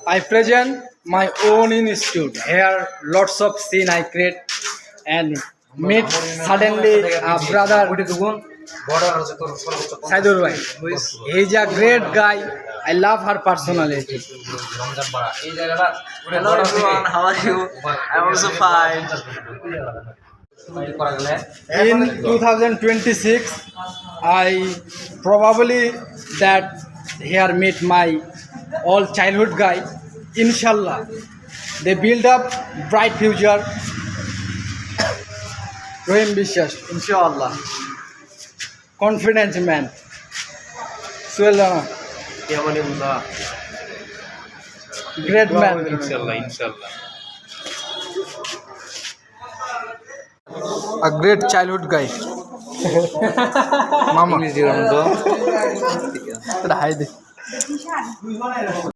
I present my own institute. Here, lots of scene I create and meet suddenly a brother Saidur Bhai. He is a great guy. I love her personality. Hello everyone, how are you? I'm also fine. In 2026, I probably that here meet my all childhood guy. Inshallah, they build up bright future. Rohim Bishas, inshallah. Confidence man. Suel Rana, great man. Inshallah. A great childhood guy. Mama. Hi.